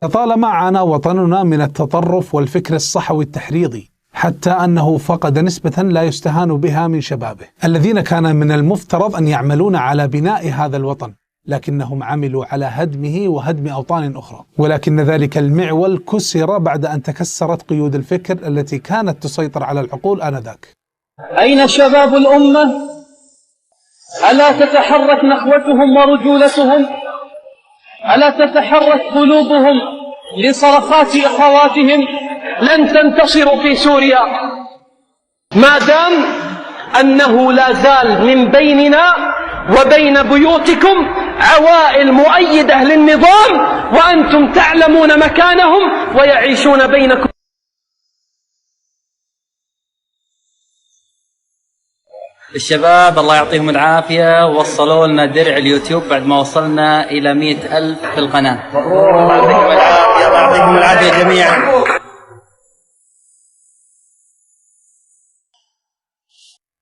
لطالما عانى وطننا من التطرف والفكر الصحوي التحريضي، حتى أنه فقد نسبة لا يستهان بها من شبابه الذين كان من المفترض أن يعملون على بناء هذا الوطن، لكنهم عملوا على هدمه وهدم أوطان أخرى. ولكن ذلك المعول كسر بعد أن تكسرت قيود الفكر التي كانت تسيطر على العقول آنذاك. أين شباب الأمة؟ ألا تتحرك نخوتهم ورجولتهم؟ ألا تتحرك قلوبهم لصرخات أخواتهم؟ لن تنتصروا في سوريا ما دام أنه لا زال من بيننا وبين بيوتكم عوائل مؤيدة للنظام، وأنتم تعلمون مكانهم ويعيشون بينكم. الشباب الله يعطيهم العافية وصلوا لنا درع اليوتيوب بعد ما وصلنا إلى 100,000 في القناة. الله يعطيكم العافية، الله يعطيكم العافية جميعا.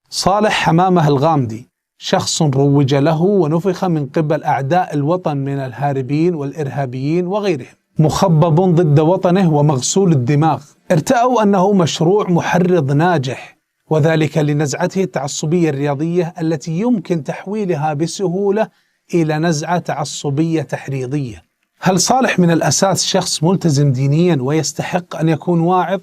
صالح حمامة الغامدي شخص روج له ونفخ من قبل أعداء الوطن من الهاربين والإرهابيين وغيرهم، مخبب ضد وطنه ومغسول الدماغ. ارتأوا أنه مشروع محرض ناجح، وذلك لنزعته التعصبية الرياضية التي يمكن تحويلها بسهولة إلى نزعة تعصبية تحريضية. هل صالح من الأساس شخص ملتزم دينيا ويستحق أن يكون واعظ؟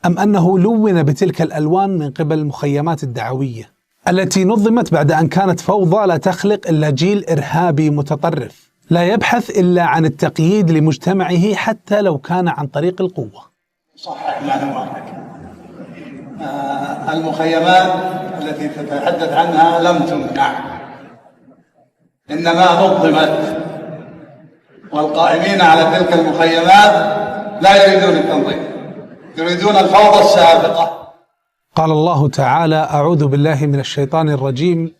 أم أنه لون بتلك الألوان من قبل المخيمات الدعوية التي نظمت بعد أن كانت فوضى لا تخلق إلا جيل إرهابي متطرف لا يبحث إلا عن التقييد لمجتمعه حتى لو كان عن طريق القوة؟ صحح معلوماتك. المخيمات التي تتحدث عنها لم تمنع، إنما نظمت، والقائمين على تلك المخيمات لا يريدون التنظيم، يريدون الفوضى السابقة. قال الله تعالى: أعوذ بالله من الشيطان الرجيم: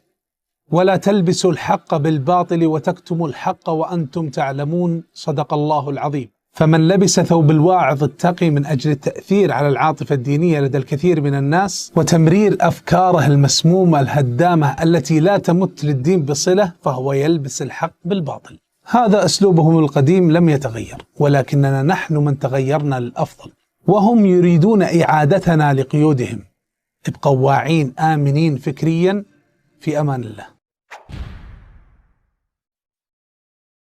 ولا تلبسوا الحق بالباطل وتكتموا الحق وأنتم تعلمون. صدق الله العظيم. فمن لبس ثوب الواعظ التقي من أجل التأثير على العاطفة الدينية لدى الكثير من الناس وتمرير أفكاره المسمومة الهدامة التي لا تمت للدين بصلة، فهو يلبس الحق بالباطل. هذا أسلوبهم القديم لم يتغير، ولكننا نحن من تغيرنا للأفضل، وهم يريدون إعادتنا لقيودهم. ابقوا واعين آمنين فكريا، في أمان الله.